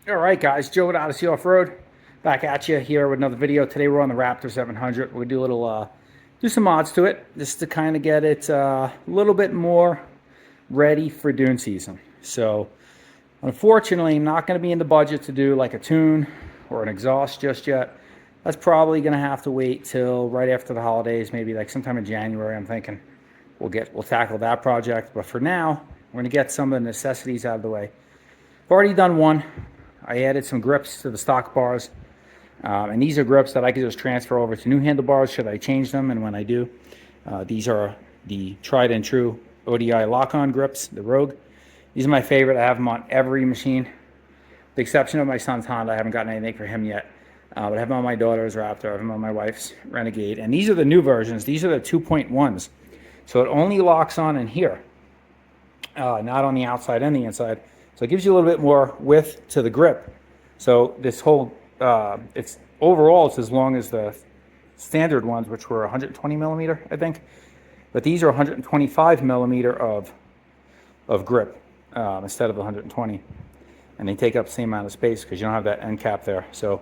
All right, guys, Joe at Odyssey Off-Road, back at you here with another video. Today we're on the Raptor 700. We're gonna do a little, do some mods to it, just to kind of get it a little bit more ready for dune season. So, unfortunately, I'm not gonna be in the budget to do like a tune or an exhaust just yet. That's probably gonna have to wait till right after the holidays, maybe like sometime in January. I'm thinking we'll tackle that project. But for now, we're gonna get some of the necessities out of the way. I've already done one. I added some grips to the stock bars, and these are grips that I could just transfer over to new handlebars should I change them, and when I do. These are the tried and true ODI lock-on grips, the Rogue. These are my favorite. I have them on every machine. The exception of my son's Honda. I haven't gotten anything for him yet, but I have them on my daughter's Raptor. I have them on my wife's Renegade, and these are the new versions. These are the 2.1s, so it only locks on in here, not on the outside and the inside. So it gives you a little bit more width to the grip. So this whole, it's overall, it's as long as the standard ones, which were 120 millimeter, I think. But these are 125 millimeter of grip instead of the 120. And they take up the same amount of space because you don't have that end cap there. So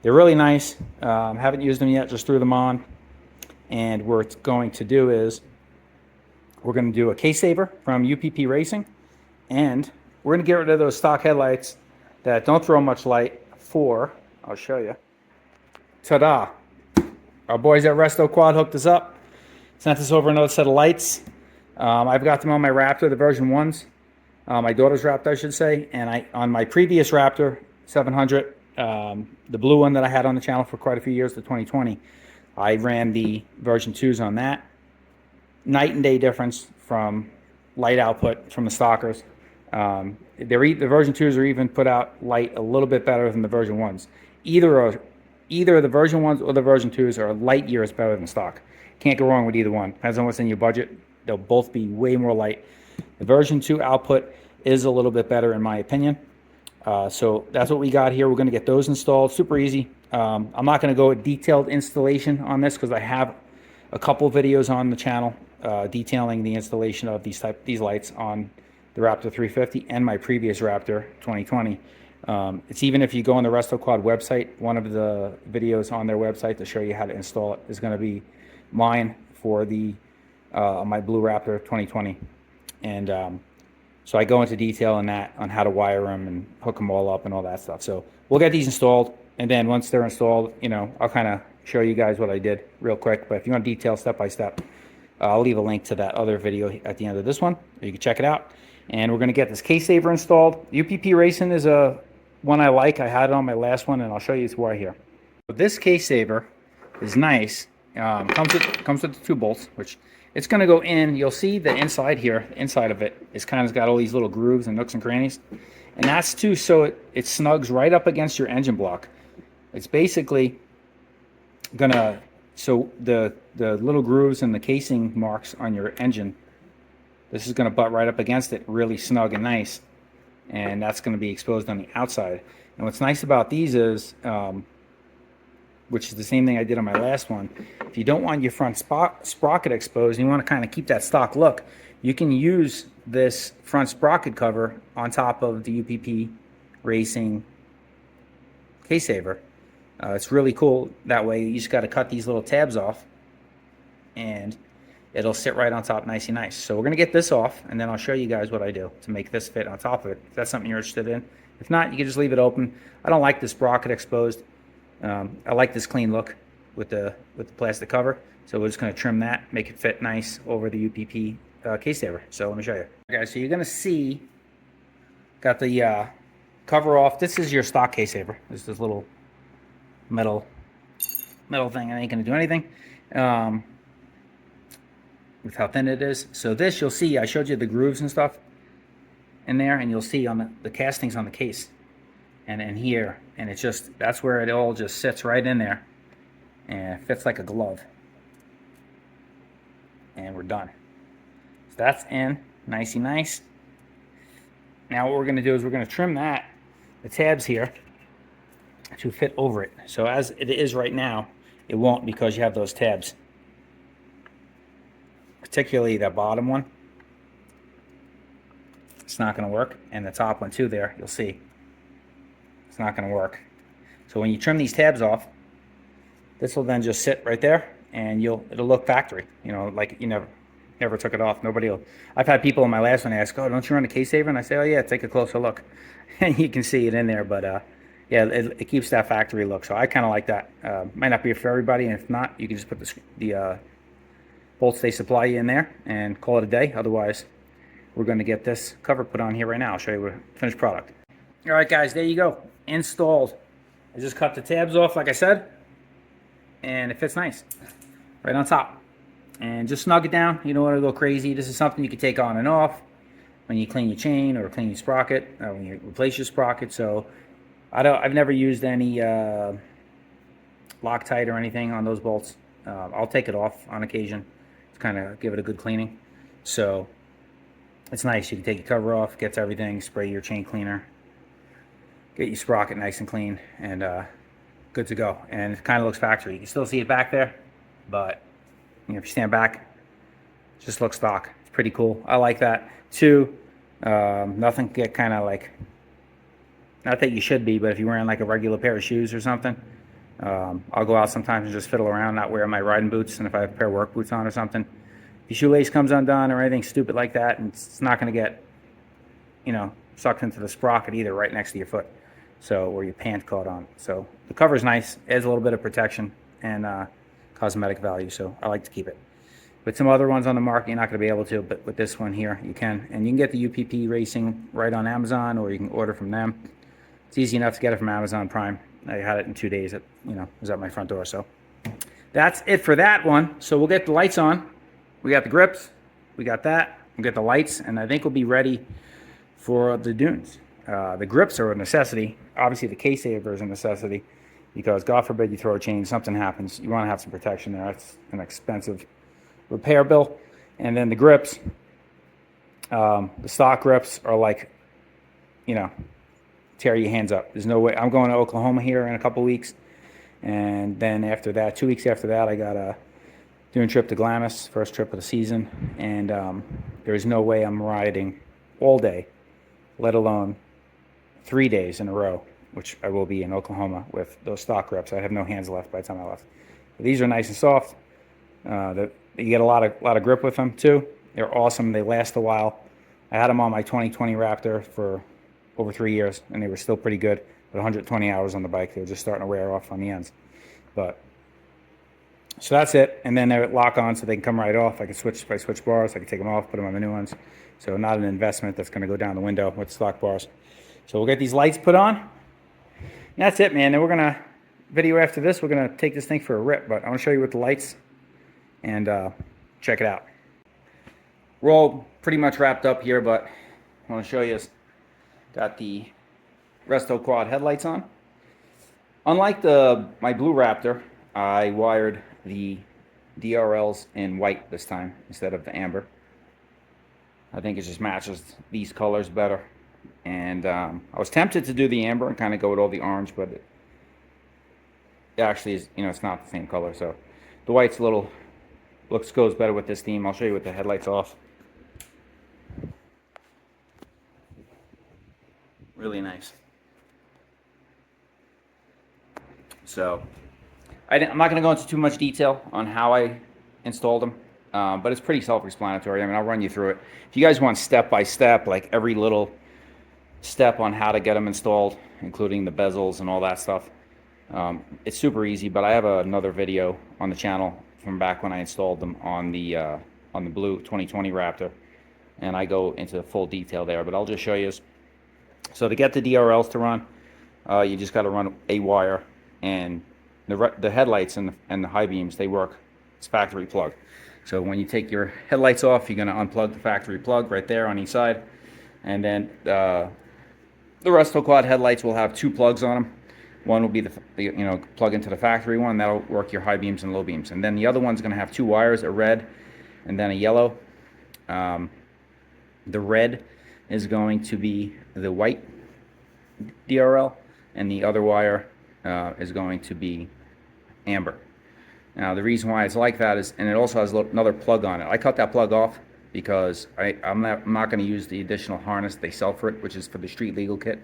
they're really nice. Haven't used them yet, just threw them on. And what we're going to do is, we're going to do a case saver from UPP Racing, and we're going to get rid of those stock headlights that don't throw much light for, I'll show you. Ta-da! Our boys at Restoquad hooked us up, sent us over another set of lights. I've got them on my Raptor, the version 1s. My daughter's Raptor, I should say. And on my previous Raptor 700, the blue one that I had on the channel for quite a few years, the 2020, I ran the version 2s on that. Night and day difference from light output from the stockers. The version 2s are even put out light a little bit better than the version 1s. Either the version 1s or the version 2s are light years better than stock. Can't go wrong with either one. Depends on what's in your budget. They'll both be way more light. The version 2 output is a little bit better in my opinion. So that's what we got here. We're going to get those installed. Super easy. I'm not going to go a detailed installation on this because I have a couple videos on the channel detailing the installation of these lights on the Raptor 350 and my previous Raptor 2020. It's even if you go on the Restoquad website, one of the videos on their website to show you how to install it is going to be mine for the my blue Raptor 2020. And so I go into detail in that on how to wire them and hook them all up and all that stuff. So we'll get these installed, and then once they're installed, you know, I'll kind of show you guys what I did real quick. But if you want detail step by step, I'll leave a link to that other video at the end of this one. You can check it out. And we're going to get this case saver installed. UPP Racing is a one I like. I had it on my last one, and I'll show you why here. So this case saver is nice. Comes with the 2 bolts, which it's going to go in. You'll see the inside here. The inside of it is kind of got all these little grooves and nooks and crannies. And that's too so it snugs right up against your engine block. It's basically gonna, so the little grooves and the casing marks on your engine, this is going to butt right up against it, really snug and nice, and that's going to be exposed on the outside. And what's nice about these is, which is the same thing I did on my last one, if you don't want your front sprocket exposed and you want to kind of keep that stock look, you can use this front sprocket cover on top of the UPP Racing case saver. It's really cool that way. You just got to cut these little tabs off, and it'll sit right on top nice and nice. So we're going to get this off, and then I'll show you guys what I do to make this fit on top of it, if that's something you're interested in. If not, you can just leave it open. I don't like this sprocket exposed. I like this clean look with the plastic cover. So we're just going to trim that, make it fit nice over the UPP case saver. So let me show you. Okay, so you're going to see, got the cover off. This is your stock case saver. This little metal thing. I ain't going to do anything. With how thin it is. So this, you'll see, I showed you the grooves and stuff in there, and you'll see on the castings on the case and here, and it's just, that's where it all just sits right in there and it fits like a glove. And we're done. So that's in, nicey nice. Now what we're going to do is we're going to trim the tabs here to fit over it. So as it is right now, it won't, because you have those tabs. Particularly that bottom one, it's not going to work, and the top one too there, you'll see. It's not going to work. So when you trim these tabs off, this will then just sit right there, and it'll look factory. You know, like you never took it off. Nobody will. I've had people in my last one ask, "Oh, don't you run a case saver?" And I say, "Oh yeah, take a closer look," and you can see it in there. But yeah, it keeps that factory look. So I kind of like that. Might not be for everybody, and if not, you can just put the bolts they supply you in there and call it a day. Otherwise, we're going to get this cover put on here right now. I'll show you the finished product. All right, guys, there you go. Installed. I just cut the tabs off, like I said, and it fits nice right on top. And just snug it down. You don't want to go crazy. This is something you can take on and off when you clean your chain or clean your sprocket, or when you replace your sprocket. So I've never used any Loctite or anything on those bolts. I'll take it off on occasion to kind of give it a good cleaning. So it's nice. You can take your cover off, gets everything, spray your chain cleaner, get your sprocket nice and clean, and good to go. And it kind of looks factory. You can still see it back there, but you know, if you stand back, it just looks stock. It's pretty cool. I like that. Two, nothing can get kind of like, not that you should be, but if you're wearing like a regular pair of shoes or something, I'll go out sometimes and just fiddle around, not wearing my riding boots, and if I have a pair of work boots on or something, if your shoelace comes undone or anything stupid like that, and it's not going to get, you know, sucked into the sprocket either, right next to your foot, so, or your pant caught on. So the cover's nice, adds a little bit of protection and cosmetic value, so I like to keep it. With some other ones on the market, you're not going to be able to, but with this one here, you can. And you can get the UPP Racing right on Amazon, or you can order from them. It's easy enough to get it from Amazon Prime. I had it in 2 days. It, you know, was at my front door. So that's it for that one. So we'll get the lights on. We got the grips. We got that. We'll get the lights, and I think we'll be ready for the dunes. The grips are a necessity. Obviously, the case saver is a necessity because, God forbid, you throw a chain, something happens. You want to have some protection there. That's an expensive repair bill. And then the grips, the stock grips are like, you know, tear your hands up. There's no way. I'm going to Oklahoma here in a couple weeks, and then after that, 2 weeks after that, I got doing a trip to Glamis, first trip of the season, and there's no way I'm riding all day, let alone 3 days in a row, which I will be in Oklahoma with those stock grips. I have no hands left by the time I left. But these are nice and soft. You get a lot of grip with them too. They're awesome. They last a while. I had them on my 2020 Raptor for over 3 years, and they were still pretty good. But 120 hours on the bike, they were just starting to wear off on the ends. But so that's it. And then they lock on, so they can come right off. I can switch. If I switch bars, I can take them off, put them on the new ones. So not an investment that's going to go down the window with stock bars. So we'll get these lights put on. And that's it, man. Then we're gonna video after this. We're gonna take this thing for a rip, but I want to show you with the lights and check it out. We're all pretty much wrapped up here, but I want to show you. Got the Restoquad headlights on. Unlike my blue Raptor, I wired the DRLs in white this time instead of the amber. I think it just matches these colors better. And I was tempted to do the amber and kind of go with all the orange, but it actually is, you know, it's not the same color. So the white's a little goes better with this theme. I'll show you with the headlights off. Really nice. So I'm not going to go into too much detail on how I installed them, but it's pretty self-explanatory. I mean, I'll run you through it. If you guys want step-by-step, like every little step on how to get them installed, including the bezels and all that stuff, it's super easy. But I have another video on the channel from back when I installed them on the blue 2020 Raptor, and I go into full detail there. But I'll just show you. So to get the DRLs to run, you just got to run a wire, and the headlights and the high beams, they work. It's factory plug. So when you take your headlights off, you're going to unplug the factory plug right there on each side, and then the Restoquad headlights will have two plugs on them. One will be the plug into the factory one. That'll work your high beams and low beams, and then the other one's going to have two wires, a red and then a yellow. The red is going to be the white DRL, and the other wire is going to be amber. Now the reason why it's like that is, and it also has another plug on it. I cut that plug off because I'm not going to use the additional harness they sell for it, which is for the street legal kit,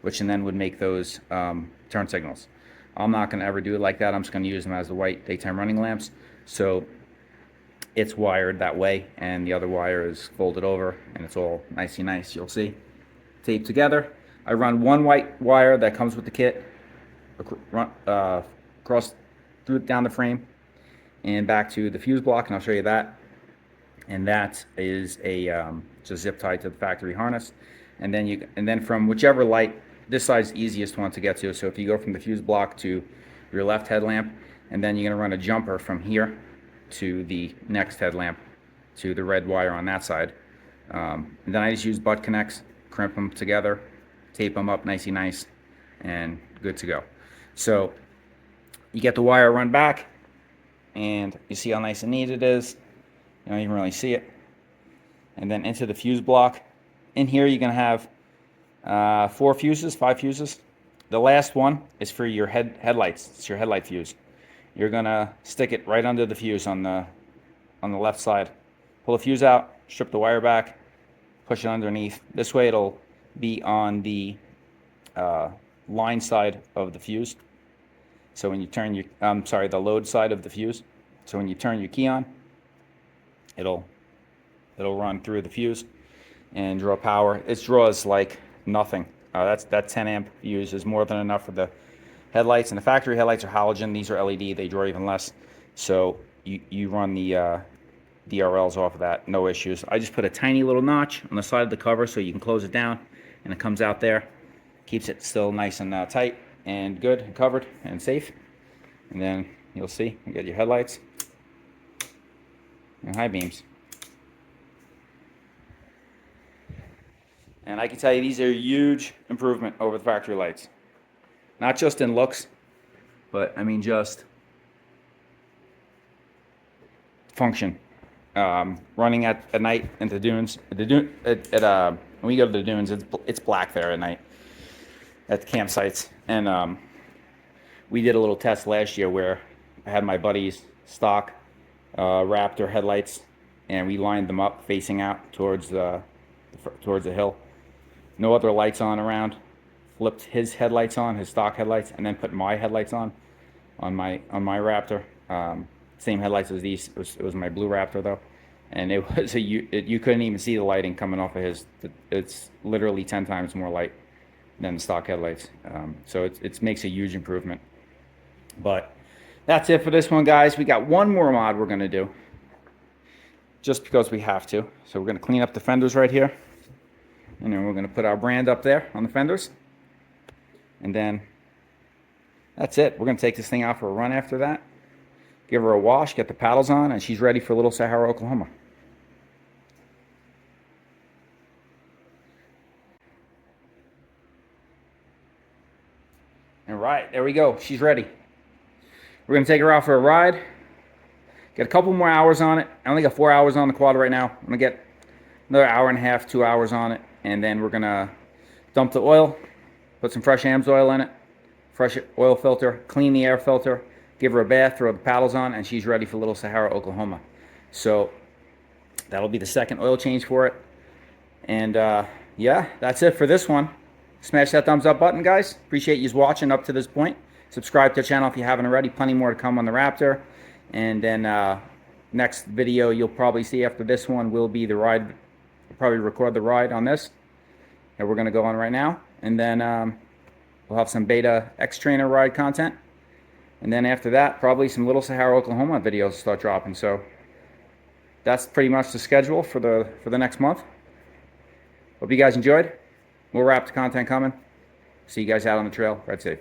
which and then would make those turn signals. I'm not going to ever do it like that. I'm just going to use them as the white daytime running lamps. So it's wired that way, and the other wire is folded over, and it's all nicey nice. You'll see, taped together. I run one white wire that comes with the kit across through down the frame and back to the fuse block, and I'll show you that. And that is a just zip tied to the factory harness. And then from whichever light, this side's the easiest one to get to. So if you go from the fuse block to your left headlamp, and then you're going to run a jumper from here to the next headlamp to the red wire on that side. And then I just use butt connects, crimp them together, tape them up nicey nice, and good to go. So you get the wire run back, and you see how nice and neat it is. You don't even really see it. And then into the fuse block. In here you're going to have 5 fuses. The last one is for your headlights. It's your headlight fuse. You're going to stick it right under the fuse on the left side. Pull the fuse out, strip the wire back, push it underneath. This way it'll be on the line side of the fuse. So when you turn your, the load side of the fuse. So when you turn your key on, it'll run through the fuse and draw power. It draws like nothing. That 10 amp fuse is more than enough for the headlights, and the factory headlights are halogen. These are LED. They draw even less. So you run the DRLs off of that, no issues. I just put a tiny little notch on the side of the cover so you can close it down, and it comes out there, keeps it still nice and tight and good and covered and safe. And then you'll see you get your headlights and high beams. And I can tell you these are a huge improvement over the factory lights. Not just in looks, but I mean just function. Running at night in the dunes. When we go to the dunes, it's black there at night at the campsites. And we did a little test last year where I had my buddy's stock Raptor headlights, and we lined them up facing out towards the hill. No other lights on around. Flipped his headlights on, his stock headlights, and then put my headlights on my Raptor. Same headlights as these. It was my blue Raptor though, and it was you couldn't even see the lighting coming off of his. It's literally 10 times more light than the stock headlights. So it makes a huge improvement. But that's it for this one, guys. We got one more mod we're gonna do, just because we have to. So we're gonna clean up the fenders right here, and then we're gonna put our brand up there on the fenders. And then that's it. We're going to take this thing out for a run after that. Give her a wash, get the paddles on, and she's ready for Little Sahara, Oklahoma. All right, there we go. She's ready. We're going to take her out for a ride. Get a couple more hours on it. I only got 4 hours on the quad right now. I'm going to get another hour and a half, 2 hours on it. And then we're going to dump the oil. Put some fresh AMS oil in it, fresh oil filter, clean the air filter, give her a bath, throw the paddles on, and she's ready for Little Sahara, Oklahoma. So that'll be the second oil change for it. And yeah, that's it for this one. Smash that thumbs up button, guys. Appreciate you watching up to this point. Subscribe to the channel if you haven't already. Plenty more to come on the Raptor. And then next video you'll probably see after this one will be the ride. We'll probably record the ride on this that we're going to go on right now. And then we'll have some Beta X Trainer ride content. And then after that, probably some Little Sahara, Oklahoma videos start dropping. So that's pretty much the schedule for the next month. Hope you guys enjoyed. More Raptor content coming. See you guys out on the trail. Ride safe.